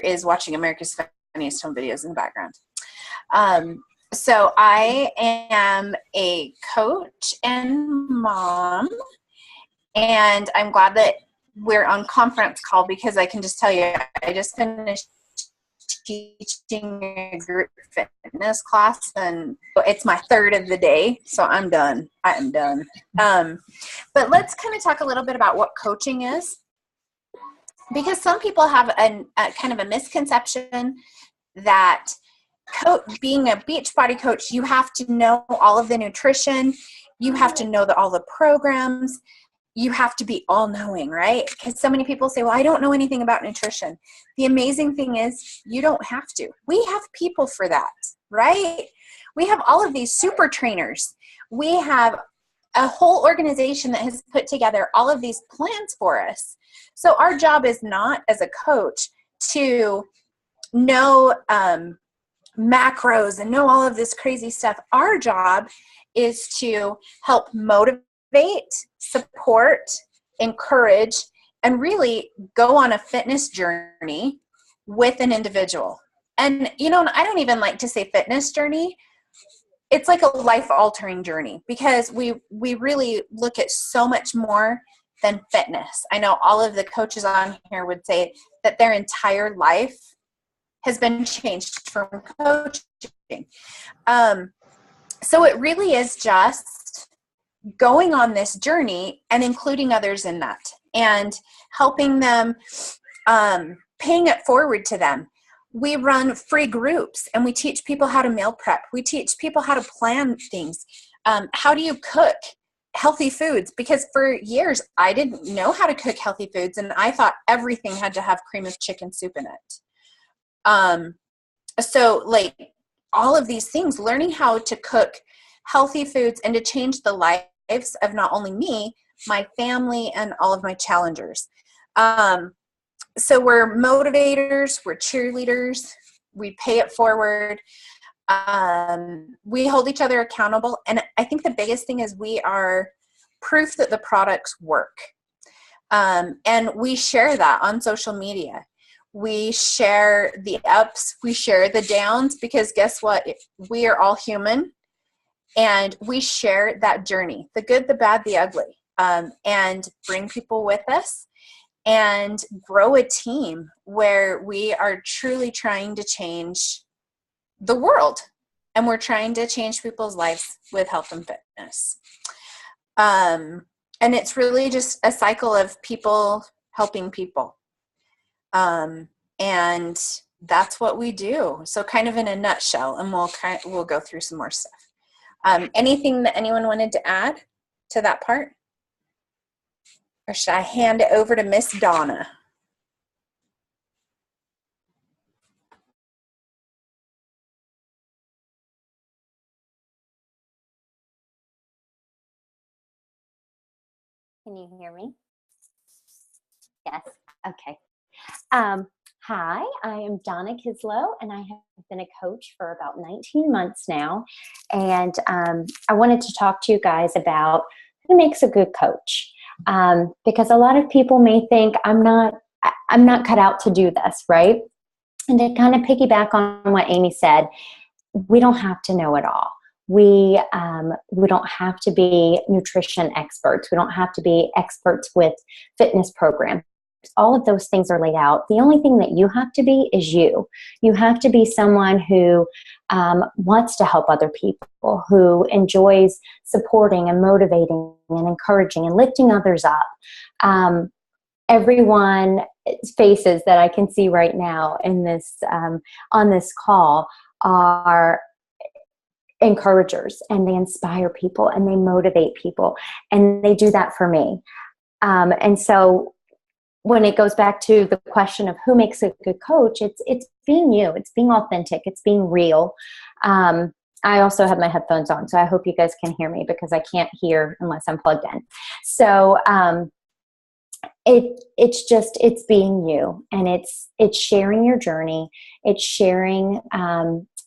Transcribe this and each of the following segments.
is watching America's Funniest Home Videos in the background. So I am a coach and mom, and I'm glad that we're on conference call because I can just tell you, I just finished teaching a group fitness class, and it's my third of the day, so I'm done. I am done. But let's kind of talk a little bit about what coaching is, because some people have a kind of a misconception that being a Beachbody coach, you have to know all of the nutrition, you have to know all the programs, you have to be all-knowing, right? Because so many people say, well, I don't know anything about nutrition. The amazing thing is you don't have to. We have people for that, right? We have all of these super trainers. We have a whole organization that has put together all of these plans for us. So our job is not, as a coach, to know macros and know all of this crazy stuff. Our job is to help motivate, support, encourage, and really go on a fitness journey with an individual. And, you know, I don't even like to say fitness journey. It's like a life-altering journey, because we really look at so much more than fitness. I know all of the coaches on here would say that their entire life has been changed from coaching. So it really is just going on this journey and including others in that and helping them, paying it forward to them. We run free groups and we teach people how to meal prep. We teach people how to plan things. How do you cook healthy foods? Because for years I didn't know how to cook healthy foods, and I thought everything had to have cream of chicken soup in it. So like all of these things, learning how to cook healthy foods and to change the lives of not only me, my family, and all of my challengers. So we're motivators, we're cheerleaders, we pay it forward. We hold each other accountable. And I think the biggest thing is we are proof that the products work. And we share that on social media. We share the ups, we share the downs, because guess what? We are all human, and we share that journey, the good, the bad, the ugly, and bring people with us and grow a team where we are truly trying to change the world, and we're trying to change people's lives with health and fitness. And it's really just a cycle of people helping people. And that's what we do. So kind of in a nutshell, and we'll go through some more stuff. Anything that anyone wanted to add to that part? Or should I hand it over to Miss Donna? Can you hear me? Yes. Okay. Hi, I am Donna Kislow, and I have been a coach for about 19 months now. And I wanted to talk to you guys about who makes a good coach. Because a lot of people may think I'm not cut out to do this, right? And to kind of piggyback on what Amy said, we don't have to know it all. We don't have to be nutrition experts. We don't have to be experts with fitness programs. All of those things are laid out. The only thing that you have to be is you. You have to be someone who wants to help other people, who enjoys supporting and motivating and encouraging and lifting others up. Everyone's faces that I can see right now in this on this call are encouragers, and they inspire people and they motivate people, and they do that for me. And so when it goes back to the question of who makes a good coach, it's being you, it's being authentic, it's being real. I also have my headphones on, so I hope you guys can hear me because I can't hear unless I'm plugged in. So it's being you, and it's sharing your journey, it's sharing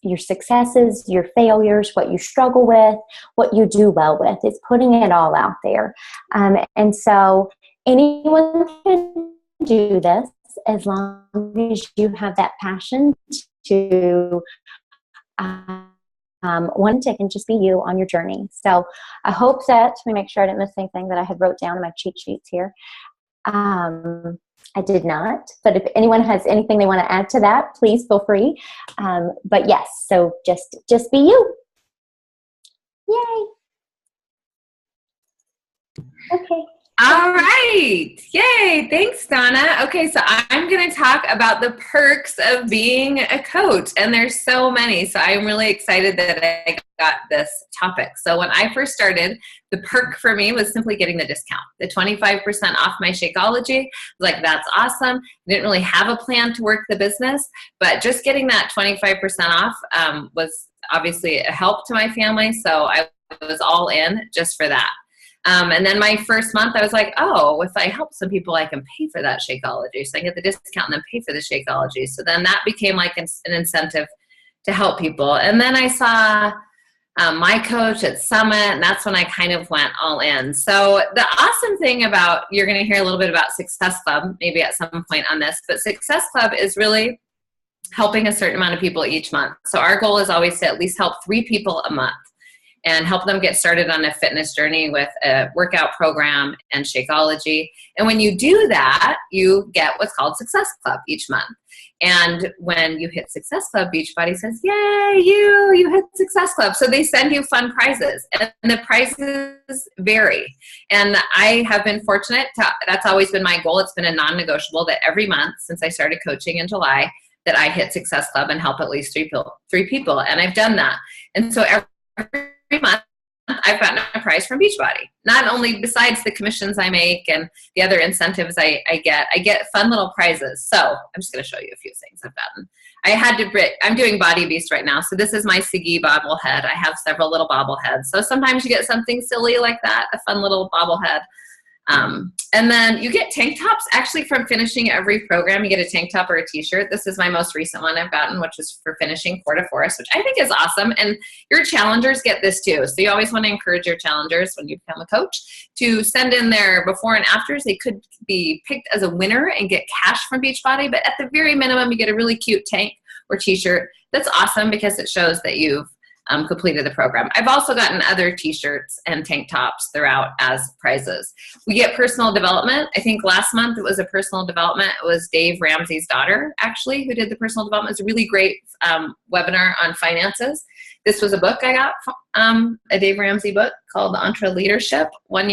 your successes, your failures, what you struggle with, what you do well with. It's putting it all out there. And so anyone can do this. as long as you have that passion to want to and just be you on your journey. So I hope that, let me make sure I didn't miss anything that I had wrote down in my cheat sheets here. I did not, but if anyone has anything they want to add to that, please feel free. But yes, so just be you. Yay. Okay. All right. Yay. Thanks, Donna. Okay, so I'm going to talk about the perks of being a coach, and there's so many. So I'm really excited that I got this topic. So when I first started, the perk for me was simply getting the discount, the 25% off my Shakeology. Like, that's awesome. I didn't really have a plan to work the business, but just getting that 25% off was obviously a help to my family. So I was all in just for that. And then my first month, I was like, oh, if I help some people, I can pay for that Shakeology. So I get the discount and then pay for the Shakeology. So then that became like an incentive to help people. And then I saw my coach at Summit, and that's when I kind of went all in. So the awesome thing about, you're going to hear a little bit about Success Club, maybe at some point on this, but Success Club is really helping a certain amount of people each month. So our goal is always to at least help 3 people a month and help them get started on a fitness journey with a workout program and Shakeology. And when you do that, you get what's called Success Club each month. And when you hit Success Club, Beachbody says, yay, you hit Success Club. So they send you fun prizes, and the prizes vary. And I have been fortunate that's always been my goal. It's been a non-negotiable that every month since I started coaching in July that I hit Success Club and help at least 3 people. And I've done that. And so every month I've gotten a prize from Beachbody. Not only besides the commissions I make and the other incentives I get fun little prizes. So I'm just going to show you a few things I've gotten. I'm doing Body Beast right now. So this is my Siggy bobblehead. I have several little bobbleheads. So sometimes you get something silly like that, a fun little bobblehead. And then you get tank tops actually from finishing every program. You get a tank top or a t-shirt. This is my most recent one I've gotten, which is for finishing Core to Forest, which I think is awesome. And your challengers get this too. So you always want to encourage your challengers when you become a coach to send in their before and afters. They could be picked as a winner and get cash from Beachbody, but at the very minimum, you get a really cute tank or t-shirt. That's awesome because it shows that you've completed the program. I've also gotten other t-shirts and tank tops throughout as prizes. We get personal development. I think last month it was a personal development. It was Dave Ramsey's daughter, actually, who did the personal development. It was a really great webinar on finances. This was a book I got, a Dave Ramsey book called Entre Leadership, 1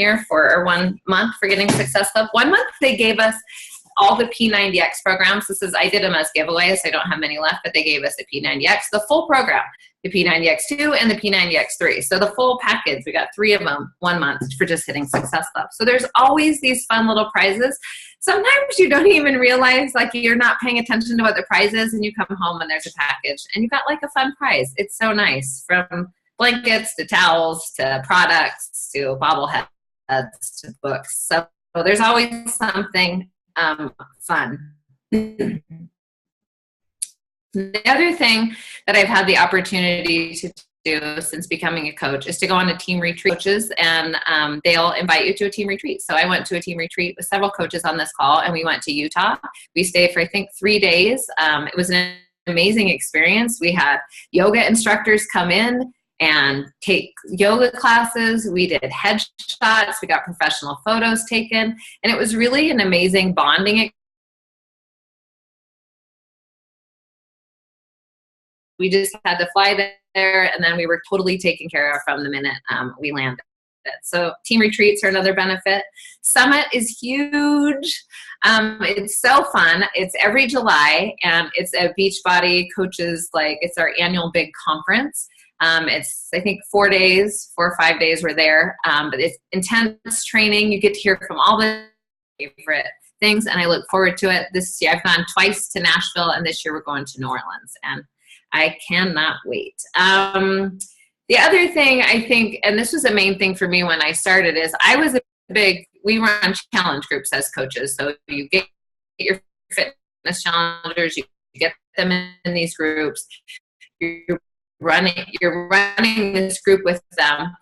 month for getting Success Club. 1 month they gave us all the P90X programs. I did them as giveaways. I don't have many left, but they gave us the P90X, the full program, the P90X2 and the P90X3. So the full package, we got 3 of them 1 month for just hitting Success Club. So there's always these fun little prizes. Sometimes you don't even realize, like, you're not paying attention to what the prize is, and you come home and there's a package and you got like a fun prize. It's so nice, from blankets to towels to products to bobbleheads to books. So there's always something fun. The other thing that I've had the opportunity to do since becoming a coach is to go on a team retreat. Coaches, and they'll invite you to a team retreat. So I went to a team retreat with several coaches on this call, and we went to Utah. We stayed for, I think, 3 days. It was an amazing experience. We had yoga instructors come in and take yoga classes. We did headshots. We got professional photos taken. And it was really an amazing bonding experience. We just had to fly there, and then we were totally taken care of from the minute we landed. So team retreats are another benefit. Summit is huge. It's so fun. It's every July, and it's a Beachbody coaches, it's our annual big conference. It's, I think, 4 days, 4 or 5 days we're there. But it's intense training. You get to hear from all the favorite things, and I look forward to it. This year I've gone twice to Nashville, and this year we're going to New Orleans, and I cannot wait. The other thing I think, and this was the main thing for me when I started, is we run challenge groups as coaches. So you get your fitness challengers, you get them in these groups. You're running this group with them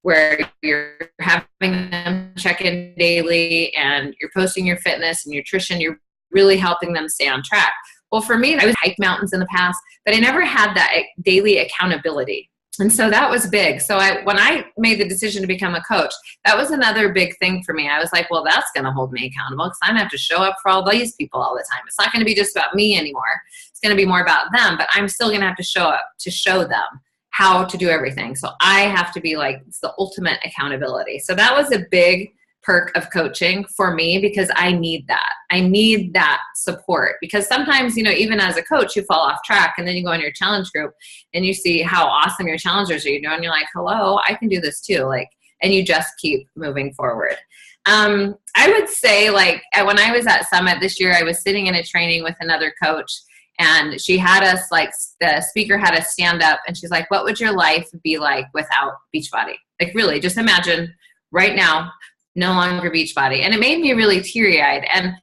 where you're having them check in daily, and you're posting your fitness and nutrition. You're really helping them stay on track. Well, for me, I was hiked mountains in the past, but I never had that daily accountability. And so that was big. So when I made the decision to become a coach, that was another big thing for me. I was like, well, that's going to hold me accountable because I'm going to have to show up for all these people all the time. It's not going to be just about me anymore. It's going to be more about them, but I'm still going to have to show up to show them how to do everything. So I have to be like, it's the ultimate accountability. So that was a big perk of coaching for me because I need that. I need that support because sometimes, you know, even as a coach, you fall off track and then you go in your challenge group and you see how awesome your challengers are doing. And you're like, hello, I can do this too. Like, and you just keep moving forward. I would say like when I was at Summit this year, I was sitting in a training with another coach and she had us like, the speaker had us stand up and she's like, what would your life be like without Beachbody? Like really just imagine right now, no longer Beachbody. And it made me really teary-eyed and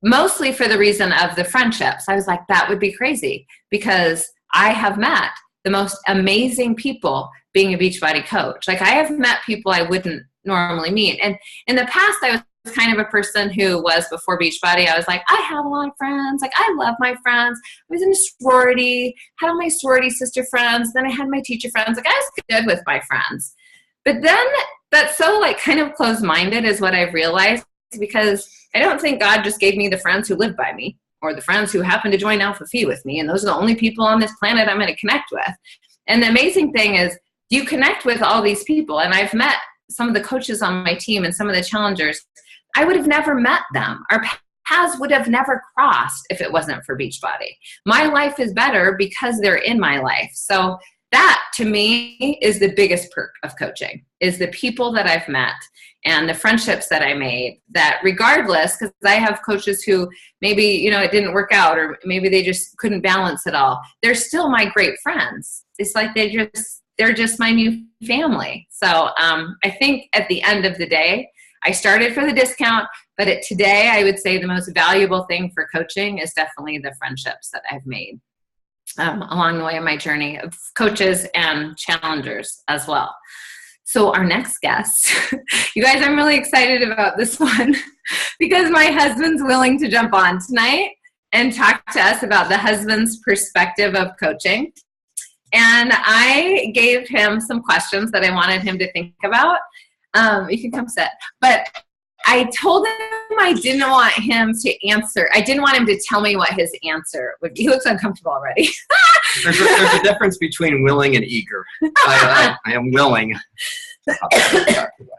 mostly for the reason of the friendships. I was like, that would be crazy because I have met the most amazing people being a Beachbody coach. Like I have met people I wouldn't normally meet. And in the past, I was kind of a person who was before Beachbody. I was like, I have a lot of friends. Like I love my friends. I was in a sorority, had all my sorority sister friends. Then I had my teacher friends. Like I was good with my friends. But then that's so like kind of closed-minded is what I've realized because I don't think God just gave me the friends who live by me or the friends who happen to join Alpha Phi with me. And those are the only people on this planet I'm going to connect with. And the amazing thing is you connect with all these people. And I've met some of the coaches on my team and some of the challengers. I would have never met them. Our paths would have never crossed if it wasn't for Beachbody. My life is better because they're in my life. So that to me is the biggest perk of coaching is the people that I've met and the friendships that I made that regardless, because I have coaches who maybe, you know, it didn't work out or maybe they just couldn't balance it all. They're still my great friends. It's like they're just my new family. So I think at the end of the day, I started for the discount, but today I would say the most valuable thing for coaching is definitely the friendships that I've made. Along the way of my journey of coaches and challengers as well. So our next guest, you guys, I'm really excited about this one because my husband's willing to jump on tonight and talk to us about the husband's perspective of coaching. And I gave him some questions that I wanted him to think about. You can come sit. But I told him I didn't want him to answer. I didn't want him to tell me what his answer would be. He looks uncomfortable already. There's a difference between willing and eager. I am willing.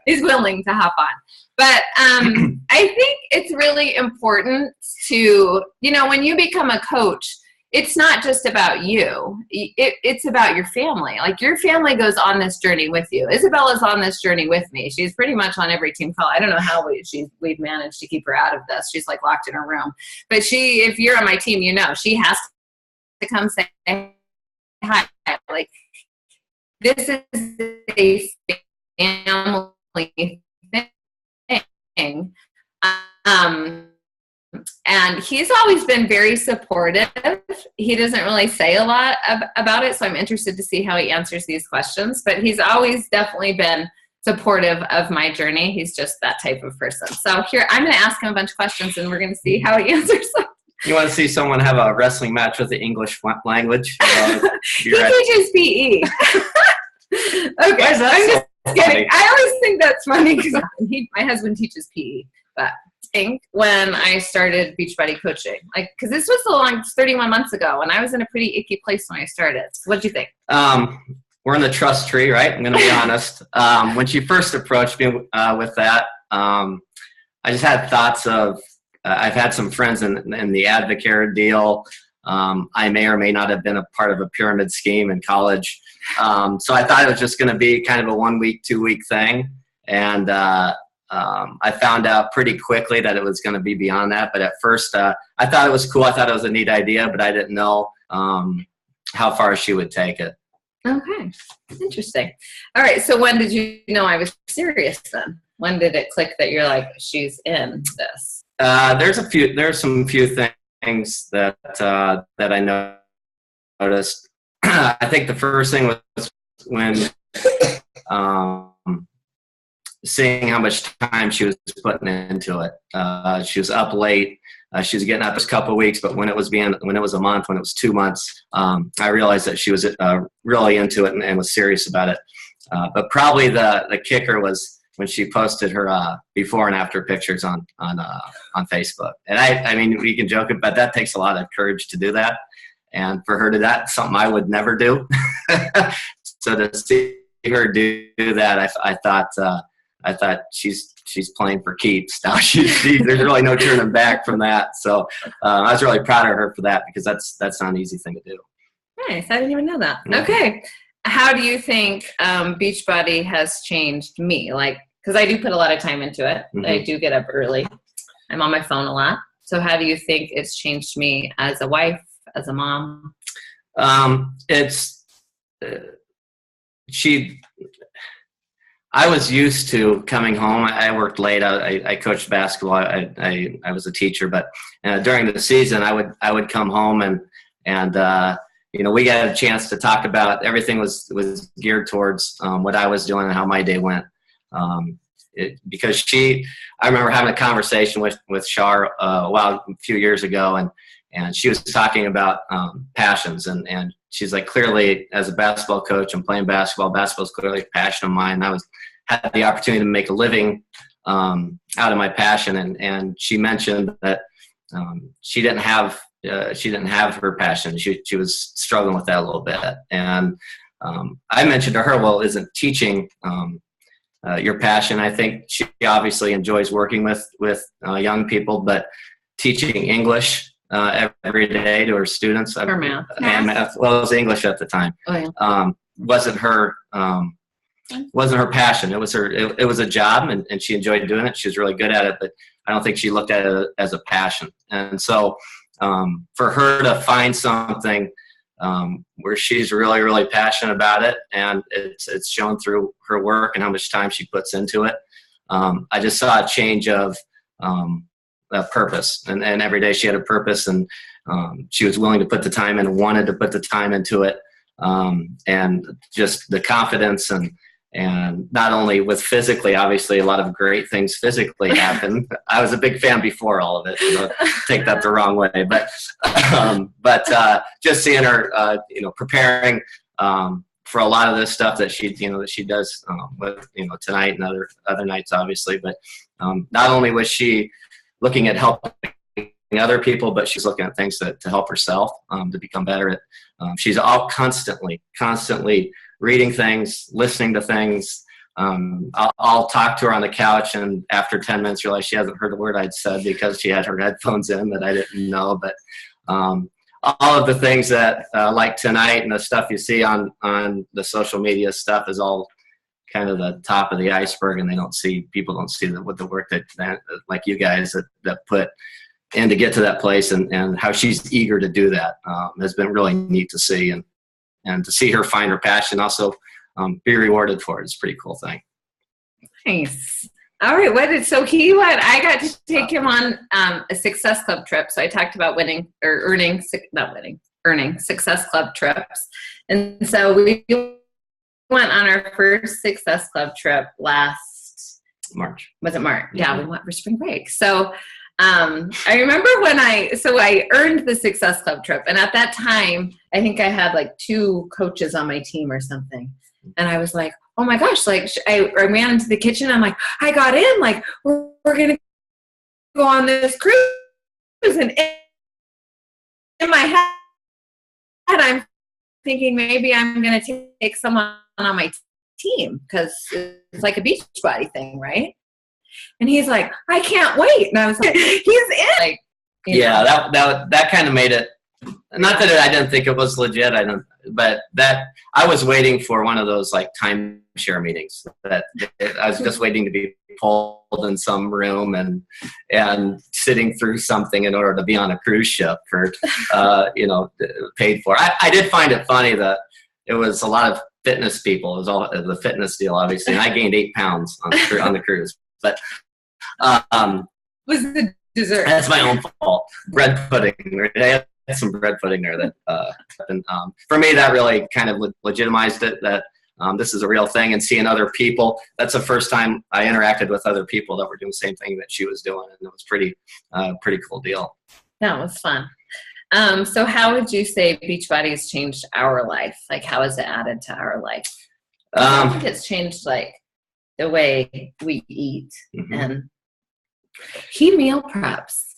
He's willing to hop on. But I think it's really important to, you know, when you become a coach, it's not just about you. It's about your family. Like your family goes on this journey with you. Isabella's on this journey with me. She's pretty much on every team call. I don't know how we've managed to keep her out of this. She's like locked in her room. But if you're on my team, you know, she has to come say hi. Like this is a family thing. And he's always been very supportive. He doesn't really say a lot about it, so I'm interested to see how he answers these questions. But he's always definitely been supportive of my journey. He's just that type of person. So here, I'm going to ask him a bunch of questions, and we're going to see how he answers them. You want to see someone have a wrestling match with the English language? He teaches PE. Okay, I'm just kidding. I always think that's funny because my husband teaches PE, but when I started Beachbody coaching, like, because this was 31 months ago, and I was in a pretty icky place when I started. So what do you think? We're in the trust tree, right? I'm going to be honest. When she first approached me with that, I just had thoughts of, I've had some friends in the Advocare deal. I may or may not have been a part of a pyramid scheme in college. So I thought it was just going to be kind of a 1 week, 2 week thing. And I found out pretty quickly that it was going to be beyond that. But at first, I thought it was cool. I thought it was a neat idea, but I didn't know how far she would take it. Okay. Interesting. All right. So when did you know I was serious then? When did it click that you're like, she's in this? There's some few things that I noticed. I think the first thing was when seeing how much time she was putting into it. She was up late. She was getting up a couple of weeks, but when it was a month, when it was 2 months, I realized that she was really into it and was serious about it. But probably the kicker was when she posted her before and after pictures on Facebook. And I mean, we can joke about that. Takes a lot of courage to do that, and for her to that's something I would never do. So to see her do that, I thought she's playing for keeps now. There's really no turning back from that. So I was really proud of her for that, because that's not an easy thing to do. Nice. I didn't even know that. Yeah. Okay. How do you think Beachbody has changed me? Like, because I do put a lot of time into it. Mm-hmm. I do get up early. I'm on my phone a lot. So how do you think it's changed me as a wife, as a mom? I was used to coming home. I worked late. I coached basketball. I was a teacher, but during the season, I would come home and we got a chance to talk about everything was geared towards what I was doing and how my day went. Because I remember having a conversation with Shar a few years ago, and she was talking about passions, and she's like, clearly as a basketball coach and playing basketball is clearly a passion of mine. I had the opportunity to make a living out of my passion, and she mentioned that she didn't have her passion. She was struggling with that a little bit, and I mentioned to her, well, isn't teaching your passion? I think she obviously enjoys working with young people, but teaching English every day to her students, Or math. Math. Well, it was English at the time. Oh, yeah. Wasn't her passion. It was a job, and she enjoyed doing it. She was really good at it, but I don't think she looked at it as a passion. And so for her to find something where she's really, really passionate about it, and it's shown through her work and how much time she puts into it, I just saw a change of purpose, and every day she had a purpose, and she was willing to put the time in, wanted to put the time into it, and just the confidence, and not only with physically, obviously a lot of great things physically happen. I was a big fan before all of it, so take that the wrong way, but just seeing her preparing for a lot of this stuff that she does with tonight and other nights, obviously, but not only was she looking at helping other people, but she's looking at things to help herself to become better at. She's all constantly reading things, listening to things. I'll talk to her on the couch, and after 10 minutes realize she hasn't heard a word I'd said because she had her headphones in that I didn't know. But all of the things that like tonight and the stuff you see on the social media stuff is all kind of the top of the iceberg, and people don't see the work that like you guys that put in to get to that place, and how she's eager to do that has been really neat to see, and to see her find her passion, also be rewarded for it. It's a pretty cool thing. Nice. All right. I got to take him on a Success Club trip. So I talked about earning Success Club trips. And so we went on our first Success Club trip last March. Was it March? Mm-hmm. Yeah, we went for spring break. So I remember when I earned the Success Club trip, and at that time, I think I had like 2 coaches on my team or something. And I was like, oh my gosh, like I ran into the kitchen. I'm like, I got in, like, we're going to go on this cruise. And in my head, I'm thinking maybe I'm going to take someone on my team, because it's like a Beachbody thing, right? And he's like, I can't wait. And I was like, he's in. Like, that kind of made it. Not that I didn't think it was legit. But I was waiting for one of those like timeshare meetings. That I was just waiting to be pulled in some room and sitting through something in order to be on a cruise ship for paid for. I did find it funny that it was a lot of fitness people. It was all the fitness deal, obviously, and I gained 8 pounds on the cruise. But was the dessert? That's my own fault. Bread pudding. I had some bread pudding there that happened. For me, that really kind of legitimized it. That this is a real thing, and seeing other people. That's the first time I interacted with other people that were doing the same thing that she was doing, and it was pretty cool deal. That was fun. So how would you say Beachbody has changed our life? Like, how has it added to our life? I think it's changed like the way we eat, and he meal preps.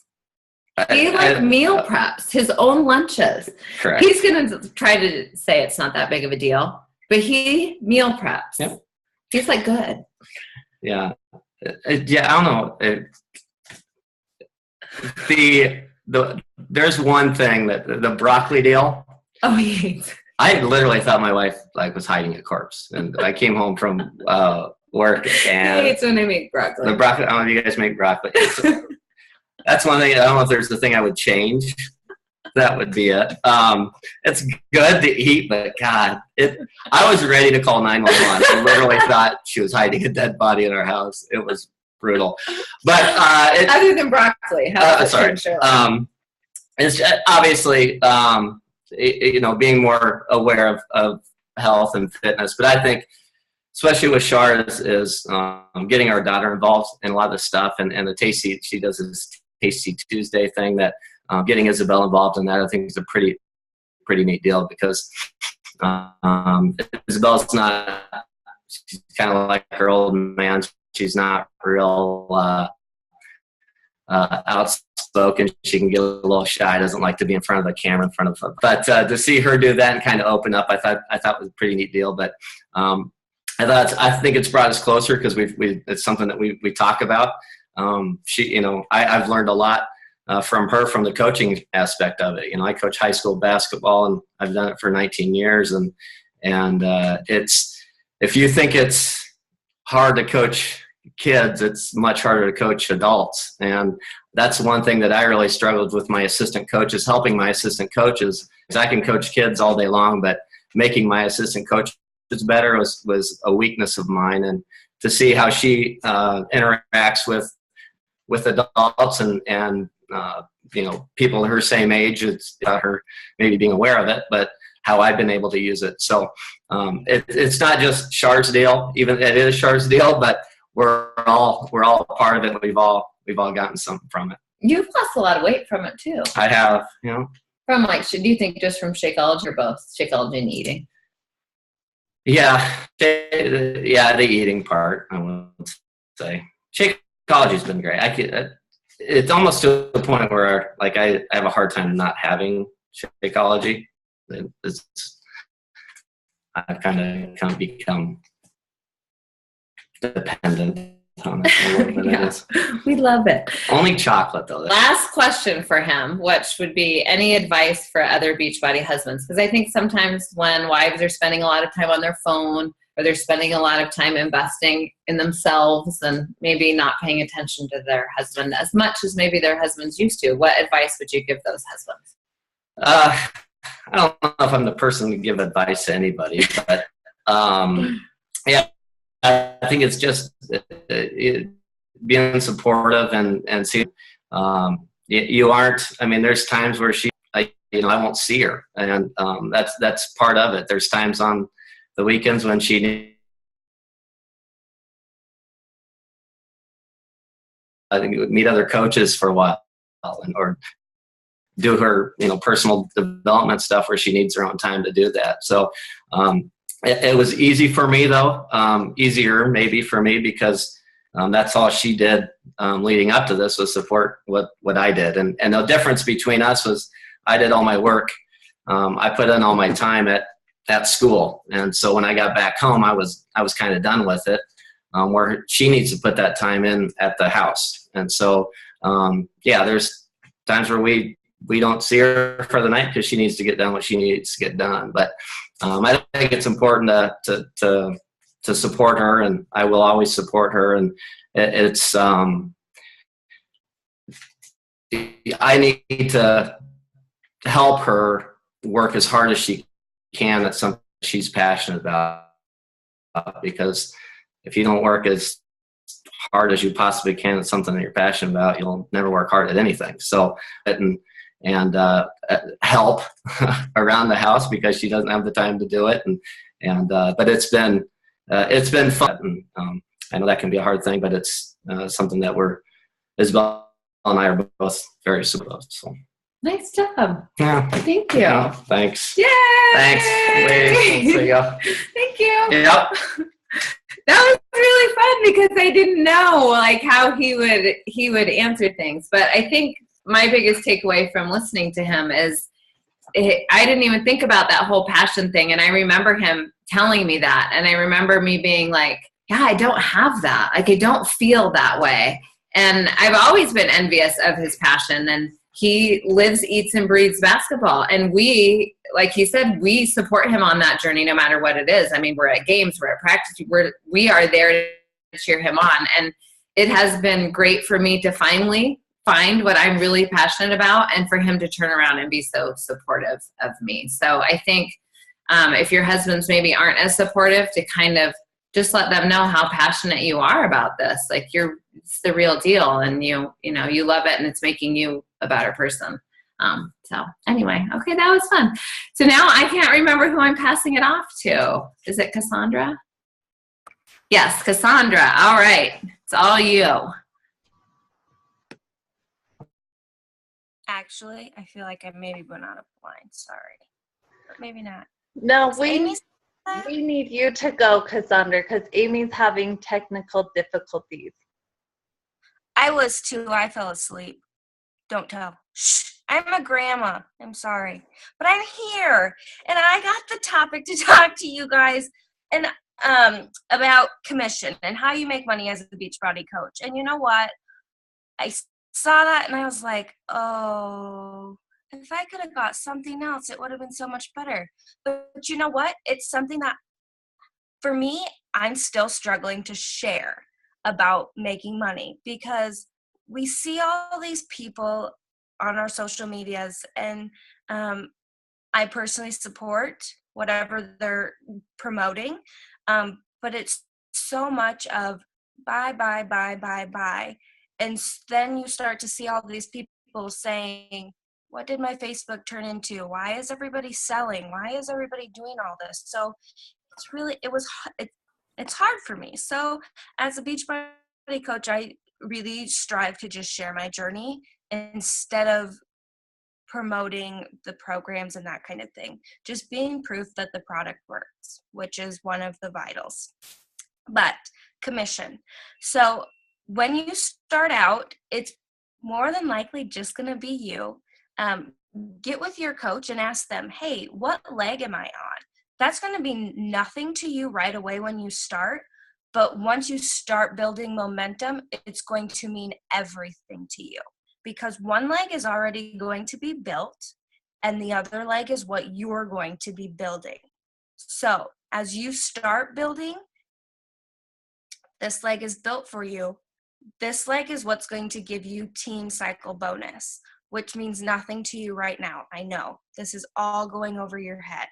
He meal preps his own lunches. Correct. He's going to try to say it's not that big of a deal, but he meal preps. Yep. He's like, good. Yeah. Yeah. I don't know. There's one thing that the broccoli deal. Oh, he hates. I literally thought my wife was hiding a corpse, and I came home from work and He hates when I make broccoli. the broccoli. I don't know if you guys make broccoli. That's one thing. I don't know if there's the thing I would change. That would be it. It's good to eat, but God, I was ready to call 911. I literally thought she was hiding a dead body in our house. It was brutal. But other than broccoli, how does it sorry. change your life? It's obviously being more aware of health and fitness. But I think, especially with Shar, is getting our daughter involved in a lot of the stuff, and the Tasty. She does this Tasty Tuesday thing that. Getting Isabel involved in that, I think, is a pretty neat deal, because Isabel's she's kind of like her old man. She's not real outspoken. She can get a little shy. Doesn't like to be in front of the camera, But to see her do that and kind of open up, I thought was a pretty neat deal. But I think it's brought us closer, because it's something that we talk about. I've learned a lot. From her, from the coaching aspect of it. I coach high school basketball, and I've done it for 19 years. And it's, if you think it's hard to coach kids, it's much harder to coach adults. And that's one thing that I really struggled with my assistant coaches, helping my assistant coaches. Because I can coach kids all day long, but making my assistant coaches better was a weakness of mine. And to see how she interacts with adults and people her same age, it's about her maybe being aware of it, but how I've been able to use it. So it's not just Shar's deal, even it is Shar's deal, but we're all a part of it. We've all gotten something from it. You've lost a lot of weight from it too. I have, From do you think just from Shakeology, or both Shakeology and eating? Yeah, the eating part, I would say. Shakeology's been great. It's almost to the point where I have a hard time not having Shakeology. I've kind of become dependent on it a little bit. Yeah, we love it. Only chocolate, though. Last question for him, which would be any advice for other Beachbody husbands? Because I think sometimes when wives are spending a lot of time on their phone, or they're spending a lot of time investing in themselves and maybe not paying attention to their husband as much as maybe their husbands used to, what advice would you give those husbands? I don't know if I'm the person to give advice to anybody, but yeah, I think it's just being supportive and see. You aren't. I mean, there's times where I won't see her, and that's part of it. There's times on the weekends when she meet other coaches for a while, or do her personal development stuff where she needs her own time to do that. So it was easy for me, though, easier maybe for me, because that's all she did leading up to this was support what I did. And the difference between us was I did all my work. I put in all my time at school. And so when I got back home, I was kind of done with it, where she needs to put that time in at the house. And so, there's times where we don't see her for the night because she needs to get done what she needs to get done. But I think it's important to support her, and I will always support her. And it's I need to help her work as hard as she can at something she's passionate about, because if you don't work as hard as you possibly can at something that you're passionate about, you'll never work hard at anything. So and help around the house because she doesn't have the time to do it, And but it's been fun. And, I know that can be a hard thing, but it's something that Isabel and I are both very supportive of. So. Nice job. Yeah. Thank you. Yeah, thanks. Yay! Thanks. There you go. Thank you. Yep. That was really fun because I didn't know like how he would answer things. But I think my biggest takeaway from listening to him is I didn't even think about that whole passion thing. And I remember him telling me that. And I remember me being like, yeah, I don't have that. Like, I don't feel that way. And I've always been envious of his passion. And he lives, eats, and breathes basketball. And we, like he said, we support him on that journey no matter what it is. I mean, we're at games, we're at practice, we are there to cheer him on. And it has been great for me to finally find what I'm really passionate about and for him to turn around and be so supportive of me. So I think if your husbands maybe aren't as supportive, to kind of just let them know how passionate you are about this. Like, it's the real deal, and you love it, and it's making you a better person. So anyway, okay, that was fun. So now I can't remember who I'm passing it off to. Is it Cassandra? Yes, Cassandra. All right, it's all you. Actually, I feel like I maybe went out of line. Sorry. But maybe not. No, Is Amy still there? we need you to go, Cassandra, because Amy's having technical difficulties. I was too. I fell asleep. Don't tell. Shh. I'm a grandma. I'm sorry. But I'm here. And I got the topic to talk to you guys and about commission and how you make money as a Beachbody coach. And you know what? I saw that and I was like, oh, if I could have got something else, it would have been so much better. But you know what? It's something that, for me, I'm still struggling to share about making money, because we see all these people on our social medias, and I personally support whatever they're promoting, but it's so much of buy. And then you start to see all these people saying, what did my Facebook turn into? Why is everybody selling? Why is everybody doing all this? So it's hard for me. So as a Beachbody coach, I really strive to just share my journey instead of promoting the programs and that kind of thing. Just being proof that the product works, which is one of the vitals. But commission. So when you start out, it's more than likely just going to be you. Get with your coach and ask them, hey, what leg am I on? That's going to be nothing to you right away when you start. But once you start building momentum, it's going to mean everything to you, because one leg is already going to be built and the other leg is what you're going to be building. So as you start building, this leg is built for you. This leg is what's going to give you team cycle bonus, which means nothing to you right now. I know this is all going over your head.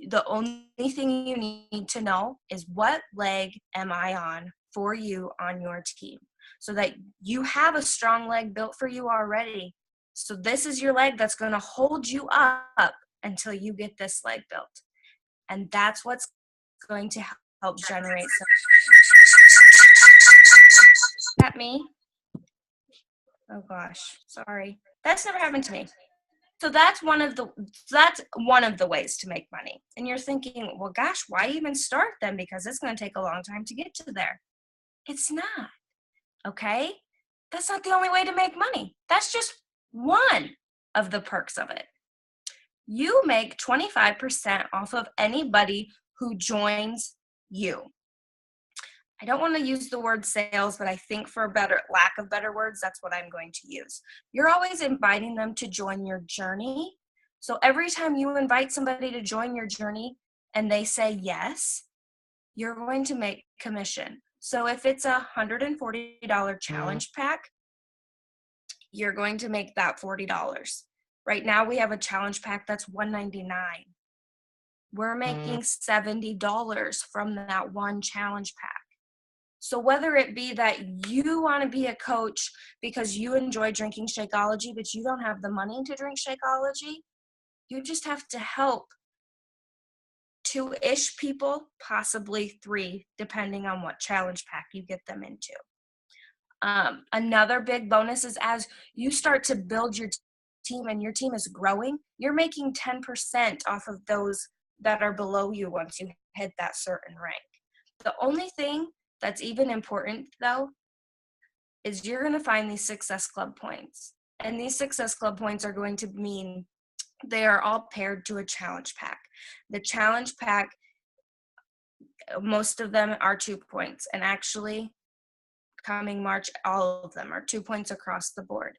The only thing you need to know is, what leg am I on for you on your team, so that you have a strong leg built for you already. So this is your leg that's going to hold you up until you get this leg built. And that's what's going to help generate some. Is that me? Oh gosh, sorry. That's never happened to me. So that's one of the ways to make money. And you're thinking, well, gosh, why even start then? Because it's going to take a long time to get to there. It's not. Okay? That's not the only way to make money. That's just one of the perks of it. You make 25% off of anybody who joins you. I don't want to use the word sales, but I think for lack of better words, that's what I'm going to use. You're always inviting them to join your journey. So every time you invite somebody to join your journey and they say yes, you're going to make commission. So if it's a $140 challenge pack, you're going to make that $40. Right now we have a challenge pack that's $199. We're making $70 from that one challenge pack. So whether it be that you want to be a coach because you enjoy drinking Shakeology, but you don't have the money to drink Shakeology, you just have to help 2-ish people, possibly 3, depending on what challenge pack you get them into. Another big bonus is as you start to build your team and your team is growing, you're making 10% off of those that are below you once you hit that certain rank. The only thing that's even important, though, is you're going to find these Success Club points. And these Success Club points are going to mean they are all paired to a challenge pack. The challenge pack, most of them are 2 points. And actually, coming March, all of them are 2 points across the board.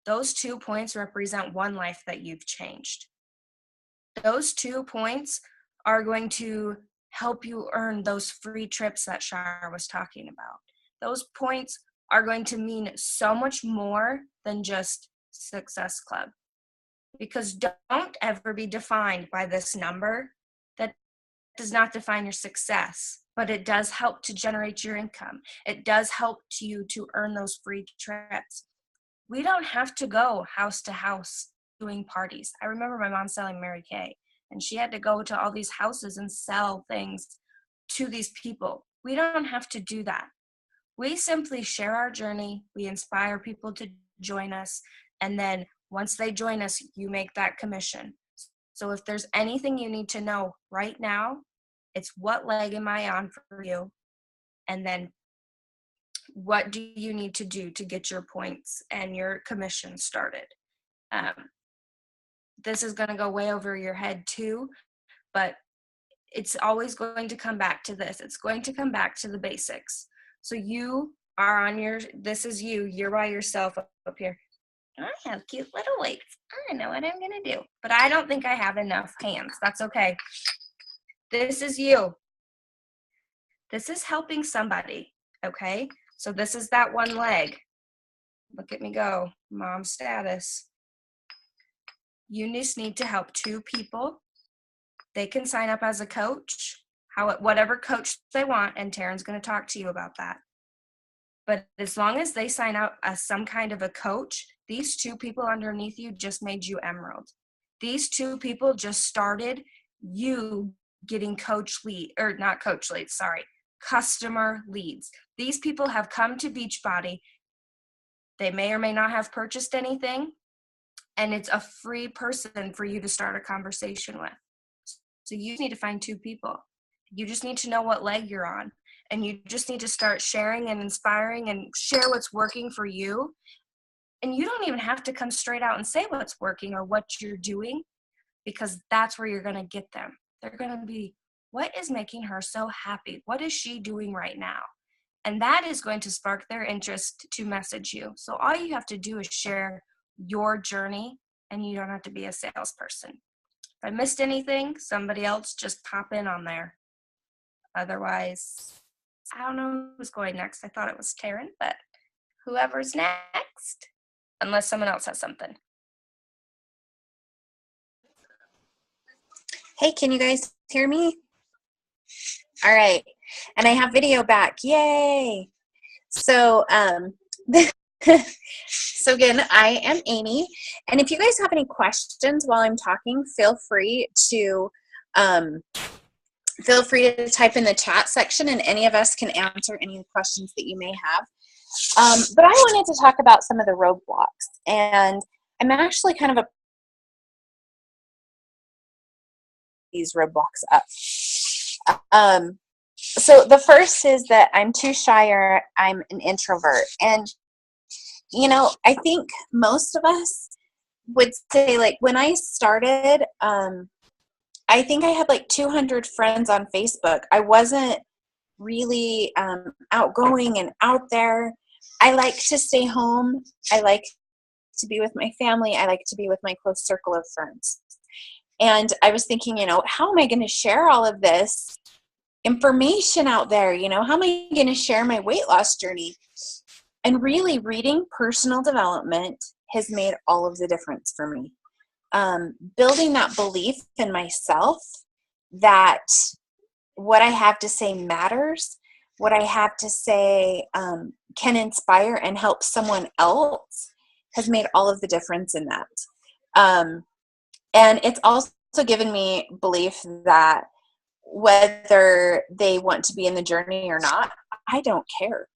Those 2 points represent one life that you've changed. Those 2 points are going to help you earn those free trips that Shar was talking about. Those points are going to mean so much more than just Success Club. Because don't ever be defined by this number. That does not define your success, but it does help to generate your income. It does help you to earn those free trips. We don't have to go house to house doing parties. I remember my mom selling Mary Kay, and she had to go to all these houses and sell things to these people. We don't have to do that. We simply share our journey. We inspire people to join us, and then once they join us, you make that commission. So if there's anything you need to know right now, it's what leg am I on for you? And then what do you need to do to get your points and your commission started? This is going to go way over your head too, but it's always going to come back to this. It's going to come back to the basics. So you are on your, this is you, you're by yourself up here. I have cute little weights. I know what I'm going to do. But I don't think I have enough hands. That's okay. This is you. This is helping somebody, okay? So this is that one leg. Look at me go. Mom status. You just need to help 2 people. They can sign up as a coach, whatever coach they want, and Taryn's going to talk to you about that. But as long as they sign up as some kind of a coach, these 2 people underneath you just made you emerald. These 2 people just started you getting customer leads. These people have come to Beachbody. They may or may not have purchased anything, and it's a free person for you to start a conversation with. So you need to find 2 people. You just need to know what leg you're on. And you just need to start sharing and inspiring and share what's working for you. And you don't even have to come straight out and say what's working or what you're doing, because that's where you're going to get them. They're going to be, what is making her so happy? What is she doing right now? And that is going to spark their interest to message you. So all you have to do is share your journey, and you don't have to be a salesperson. If I missed anything, somebody else just pop in on there. Otherwise, I don't know who's going next. I thought it was Taryn, but whoever's next, unless someone else has something. Hey, can you guys hear me? All right. And I have video back. Yay. So, so again, I am Amy. And if you guys have any questions while I'm talking, feel free to type in the chat section, and any of us can answer any questions that you may have. But I wanted to talk about some of the roadblocks, and I'm actually kind of these roadblocks up. So the first is that I'm too shy, or I'm an introvert. And, you know, I think most of us would say, like, when I started, I think I had like 200 friends on Facebook. I wasn't really outgoing and out there. I like to stay home. I like to be with my family. I like to be with my close circle of friends. And I was thinking, you know, how am I going to share all of this information out there? You know, how am I going to share my weight loss journey? And really, reading personal development has made all of the difference for me. Building that belief in myself that what I have to say matters, what I have to say can inspire and help someone else, has made all of the difference in that. And it's also given me belief that whether they want to be in the journey or not, I don't care.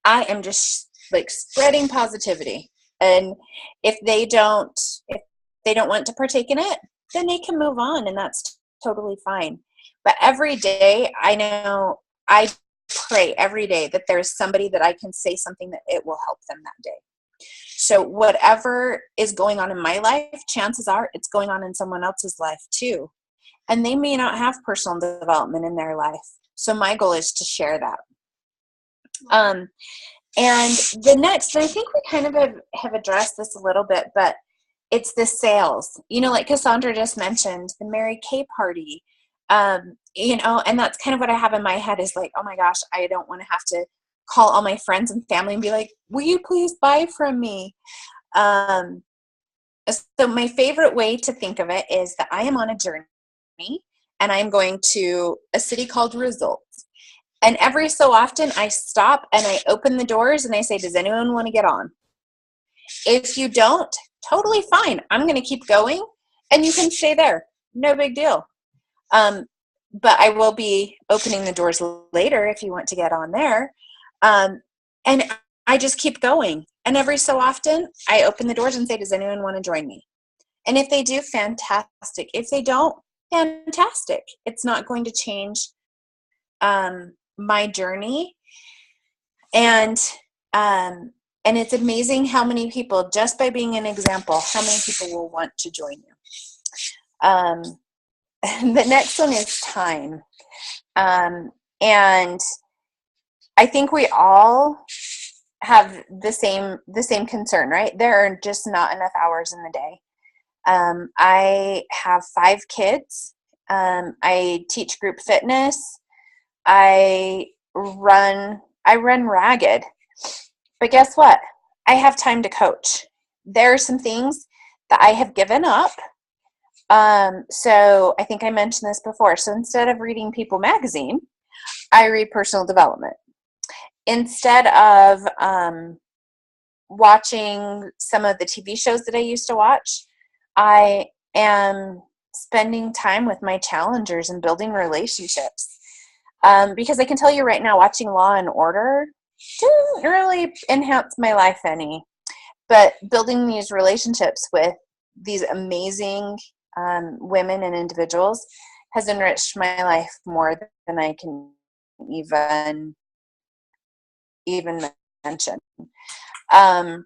I am just like spreading positivity. And if they don't want to partake in it, then they can move on, and that's totally fine. But every day, I pray every day that there's somebody that I can say something that it will help them that day. So whatever is going on in my life, chances are it's going on in someone else's life too. And they may not have personal development in their life. So my goal is to share that. And the next, and I think we kind of have addressed this a little bit, but it's the sales, like Cassandra just mentioned, the Mary Kay party, and that's kind of what I have in my head is like, oh my gosh, I don't want to have to call all my friends and family and be like, will you please buy from me? So my favorite way to think of it is that I am on a journey and I'm going to a city called Results. And every so often I stop and I open the doors and I say, does anyone want to get on? If you don't, totally fine. I'm going to keep going and you can stay there. No big deal. But I will be opening the doors later if you want to get on there. And I just keep going. And every so often I open the doors and say, does anyone want to join me? And if they do, fantastic. If they don't, fantastic. It's not going to change my journey. And it's amazing how many people, just by being an example, how many people will want to join you. The next one is time. And I think we all have the same concern, right? There are just not enough hours in the day. I have 5 kids. I teach group fitness. I run ragged. But guess what? I have time to coach. There are some things that I have given up. So I think I mentioned this before. So instead of reading People magazine, I read personal development. Instead of watching some of the TV shows that I used to watch, I am spending time with my challengers and building relationships. Because I can tell you right now, watching Law and Order didn't really enhance my life any. But building these relationships with these amazing women and individuals has enriched my life more than I can even mention. There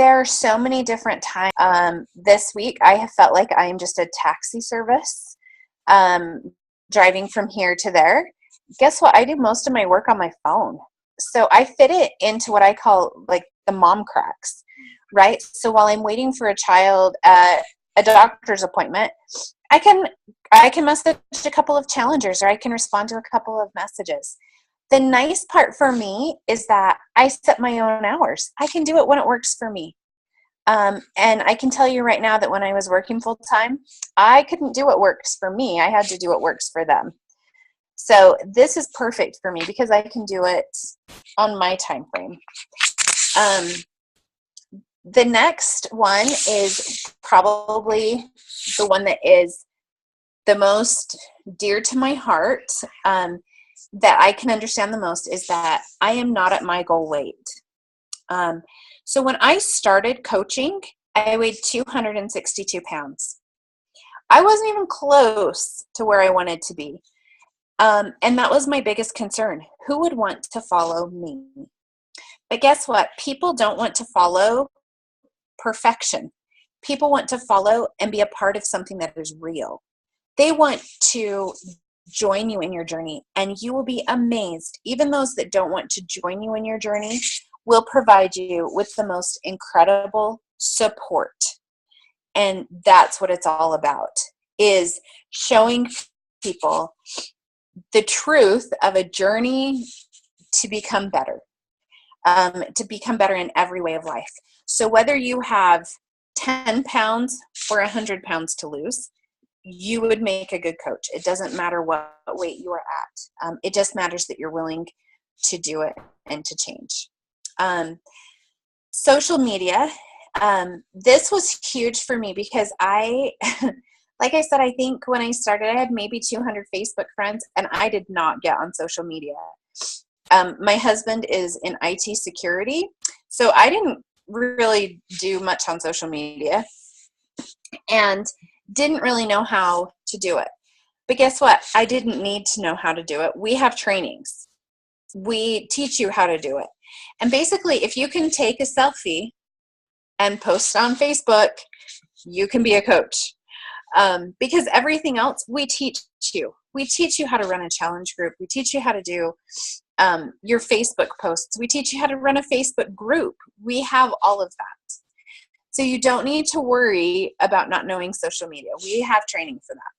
are so many different times. This week, I have felt like I am just a taxi service, driving from here to there. Guess what? I do most of my work on my phone. So I fit it into what I call like the mom cracks, right? So while I'm waiting for a child at a doctor's appointment, I can message a couple of challengers, or I can respond to a couple of messages. The nice part for me is that I set my own hours. I can do it when it works for me. And I can tell you right now that when I was working full time, I couldn't do what works for me. I had to do what works for them. So this is perfect for me because I can do it on my time frame. The next one is probably the one that is the most dear to my heart, that I can understand the most, is that I am not at my goal weight. So when I started coaching, I weighed 262 pounds. I wasn't even close to where I wanted to be. And that was my biggest concern. Who would want to follow me? But guess what? People don't want to follow perfection. People want to follow and be a part of something that is real. They want to join you in your journey, and you will be amazed. Even those that don't want to join you in your journey will provide you with the most incredible support. And that's what it's all about, is showing people the truth of a journey to become better in every way of life. So whether you have 10 pounds or 100 pounds to lose, you would make a good coach. It doesn't matter what weight you are at. It just matters that you're willing to do it and to change. Social media this was huge for me because like I said, I think when I started, I had maybe 200 Facebook friends, and I did not get on social media. My husband is in IT security, so I didn't really do much on social media and didn't really know how to do it. But guess what? I didn't need to know how to do it. We have trainings. We teach you how to do it. And basically, if you can take a selfie and post it on Facebook, you can be a coach. Because everything else we teach you. We teach you how to run a challenge group. We teach you how to do your Facebook posts. We teach you how to run a Facebook group. We have all of that. So you don't need to worry about not knowing social media. We have training for that.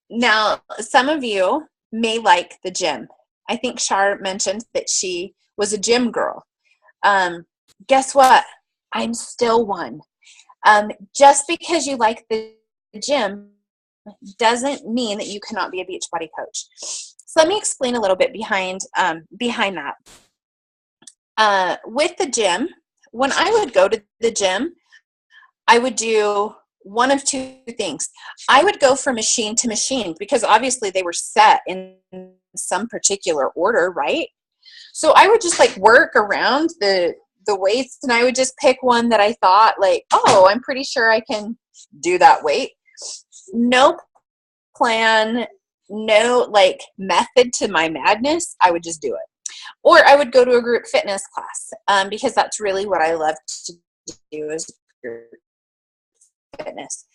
Now, some of you may like the gym. I think Shar mentioned that she was a gym girl. Guess what? I'm still one. Just because you like the gym doesn't mean that you cannot be a Beachbody coach. So let me explain a little bit behind that. With the gym, when I would go to the gym, I would do one of two things. I would go from machine to machine because obviously they were set in some particular order, right? So I would just like work around the weights, and I would just pick one that I thought like, oh, I'm pretty sure I can do that weight. No plan, no like method to my madness. I would just do it. Or I would go to a group fitness class because that's really what I love to do is group fitness.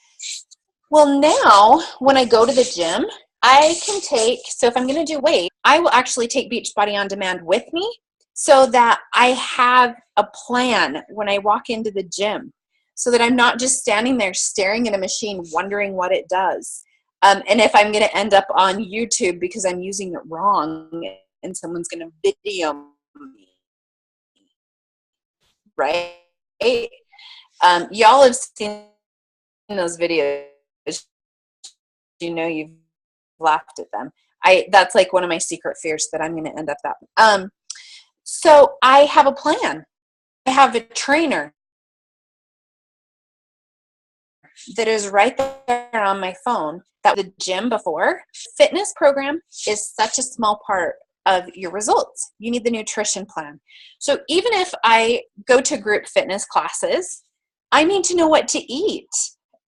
Well, now when I go to the gym, I can so if I'm going to do weight, I will actually take Beachbody On Demand with me so that I have a plan when I walk into the gym so that I'm not just standing there staring at a machine wondering what it does. And if I'm going to end up on YouTube because I'm using it wrong and someone's going to video me, right? Y'all have seen those videos. You know you've laughed at them. That's like one of my secret fears that I'm going to end up that. So I have a plan. I have a trainer that is right there on my phone. That was the gym before. Fitness program is such a small part of your results. You need the nutrition plan. So even if I go to group fitness classes, I need to know what to eat.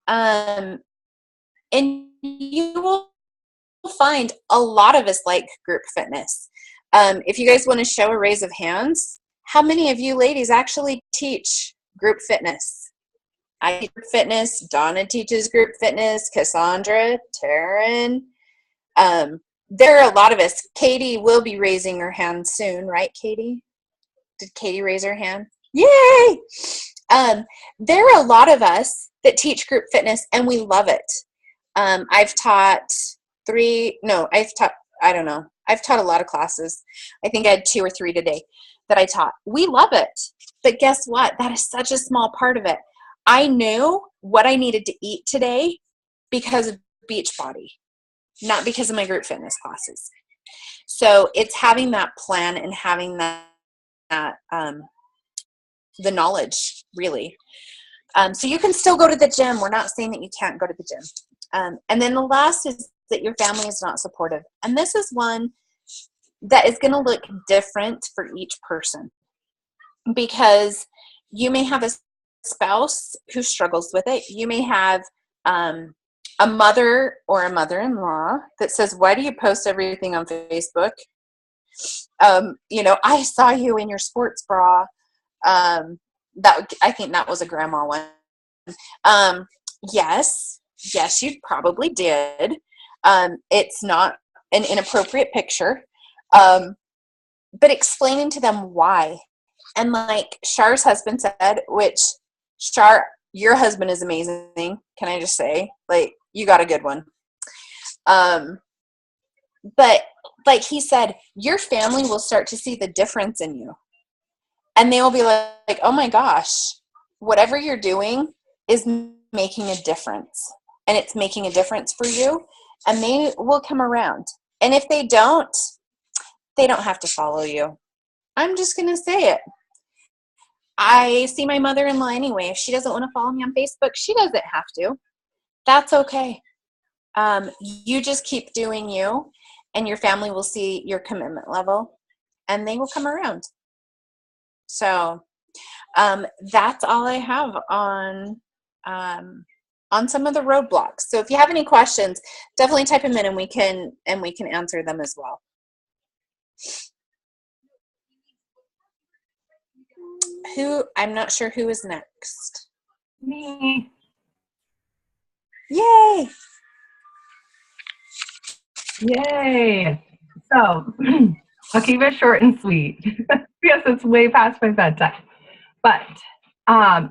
And you will find a lot of us like group fitness. If you guys want to show a raise of hands, how many of you ladies actually teach group fitness? I teach group fitness. Donna teaches group fitness. Cassandra, Taryn. There are a lot of us. Katie will be raising her hand soon, right, Katie? Did Katie raise her hand? Yay! There are a lot of us that teach group fitness, and we love it. I've taught I've taught a lot of classes. I think I had 2 or 3 today that I taught. We love it. But guess what? That is such a small part of it. I knew what I needed to eat today because of Beachbody, not because of my group fitness classes. So it's having that plan and having that the knowledge, really. So you can still go to the gym. We're not saying that you can't go to the gym. And then the last is that your family is not supportive. And this is one that is going to look different for each person because you may have a spouse who struggles with it. You may have a mother or a mother-in-law that says, why do you post everything on Facebook? I saw you in your sports bra. I think that was a grandma one. Yes, you probably did. It's not an inappropriate picture, but explaining to them why. And like Shar's husband said, which Shar, your husband is amazing. Can I just say, like, you got a good one. But like he said, your family will start to see the difference in you. And they will be like, oh my gosh, whatever you're doing is making a difference. And it's making a difference for you. And they will come around. And if they don't have to follow you. I'm just going to say it. I see my mother-in-law anyway. If she doesn't want to follow me on Facebook, she doesn't have to. That's okay. You just keep doing you, and your family will see your commitment level, and they will come around. So that's all I have on some of the roadblocks. So if you have any questions, definitely type them in, and we can answer them as well. I'm not sure who is next. Me. Yay! Yay. So I'll keep it short and sweet because it's way past my bedtime. But I'm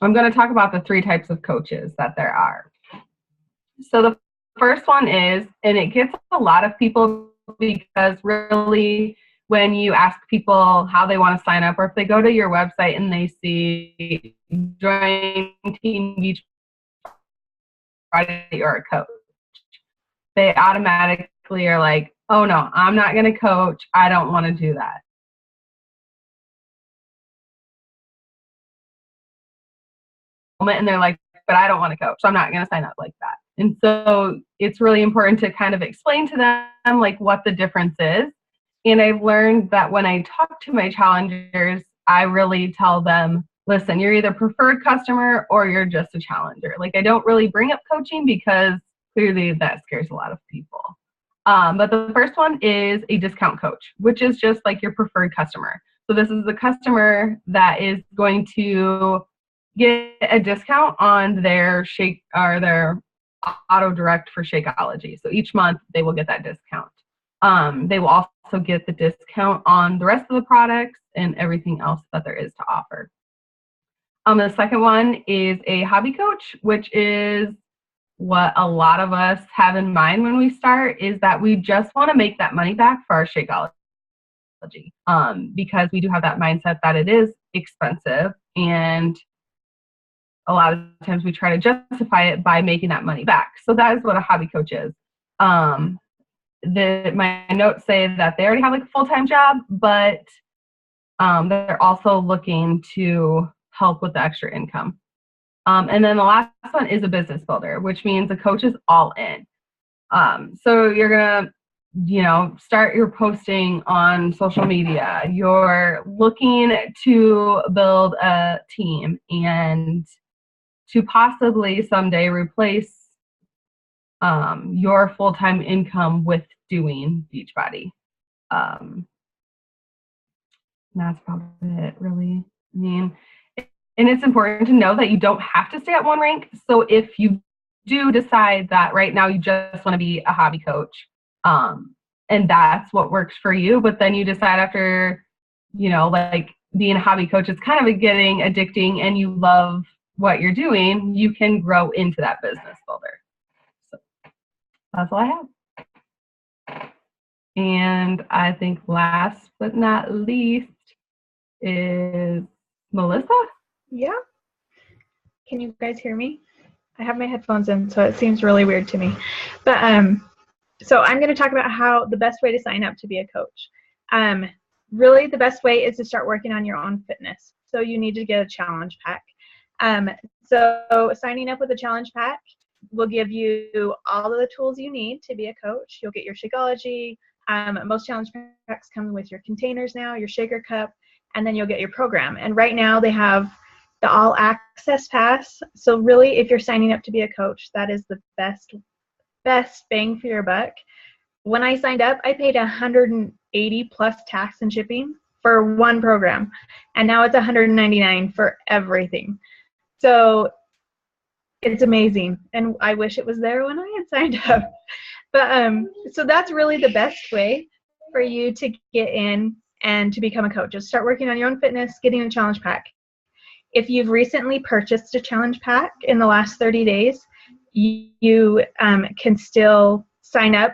going to talk about the 3 types of coaches that there are. So the first one is, and it gets a lot of people because really when you ask people how they want to sign up, or if they go to your website and they see join Team Beach Friday, you're a coach, they automatically are like, oh no, I'm not going to coach. I don't want to do that. And they're like, but I don't want to coach, so I'm not going to sign up like that. And so it's really important to kind of explain to them like what the difference is. And I've learned that when I talk to my challengers, I really tell them, listen, you're either preferred customer or you're just a challenger. Like, I don't really bring up coaching because clearly that scares a lot of people. But the first one is a discount coach, which is just like your preferred customer. So this is the customer that is going to get a discount on their Shake or their auto direct for Shakeology. So each month they will get that discount. They will also get the discount on the rest of the products and everything else that there is to offer. The second one is a hobby coach, which is what a lot of us have in mind when we start, is that we just want to make that money back for our Shakeology. Because we do have that mindset that it is expensive, and a lot of times we try to justify it by making that money back. So that is what a hobby coach is. My notes say that they already have like a full-time job, but they're also looking to help with the extra income. And then the last one is a business builder, which means the coach is all in. So you're going to, start your posting on social media. You're looking to build a team and to possibly someday replace your full-time income with doing Beachbody. That's probably it, really. I mean, and it's important to know that you don't have to stay at one rank. So if you do decide that right now you just want to be a hobby coach, and that's what works for you, but then you decide after, like being a hobby coach, it's kind of getting addicting and you love what you're doing, you can grow into that business builder. So that's all I have. And I think last but not least is Melissa. Yeah. Can you guys hear me? I have my headphones in, so it seems really weird to me. But so I'm going to talk about how the best way to sign up to be a coach. Really, the best way is to start working on your own fitness. So you need to get a challenge pack. So signing up with a challenge pack will give you all of the tools you need to be a coach. You'll get your Shakeology. Most challenge packs come with your containers now, your shaker cup, and then you'll get your program. And right now they have the all access pass. So really, if you're signing up to be a coach, that is the best bang for your buck. When I signed up, I paid $180 plus tax and shipping for one program, and now it's $199 for everything. So it's amazing, and I wish it was there when I had signed up. But so that's really the best way for you to get in and to become a coach. Just start working on your own fitness, getting a challenge pack. If you've recently purchased a challenge pack in the last 30 days, you can still sign up.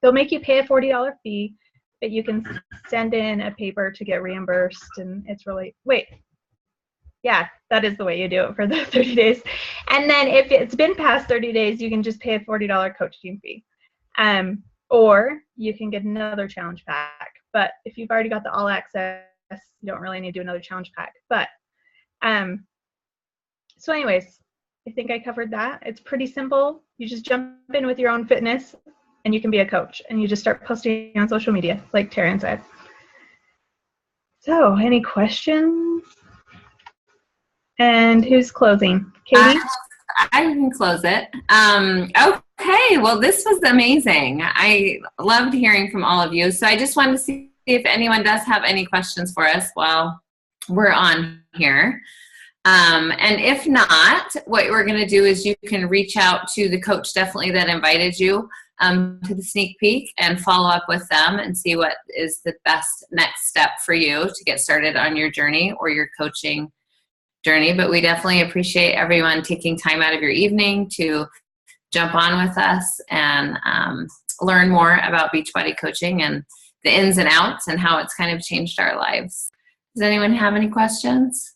They'll make you pay a $40 fee, but you can send in a paper to get reimbursed, and it's really, yeah, that is the way you do it for the 30 days. And then if it's been past 30 days, you can just pay a $40 coaching fee. or you can get another challenge pack. But if you've already got the all access, you don't really need to do another challenge pack. But so anyways, I think I covered that. It's pretty simple. You just jump in with your own fitness and you can be a coach, and you just start posting on social media like Taryn said. So any questions? And who's closing? Katie? I can close it. Okay, well, this was amazing. I loved hearing from all of you. So I just wanted to see if anyone does have any questions for us while we're on here. And if not, what we're going to do is you can reach out to the coach definitely that invited you to the sneak peek and follow up with them and see what is the best next step for you to get started on your journey or your coaching journey. But we definitely appreciate everyone taking time out of your evening to jump on with us and learn more about Beachbody coaching and the ins and outs and how it's kind of changed our lives. Does anyone have any questions?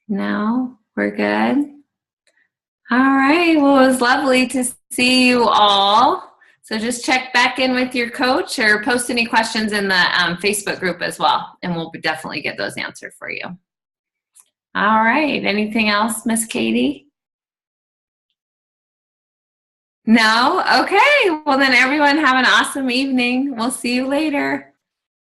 No? We're good? All right. Well, it was lovely to see you all. So just check back in with your coach or post any questions in the Facebook group as well, and we'll definitely get those answered for you. All right. Anything else, Miss Katie? No? Okay. Well, then everyone have an awesome evening. We'll see you later.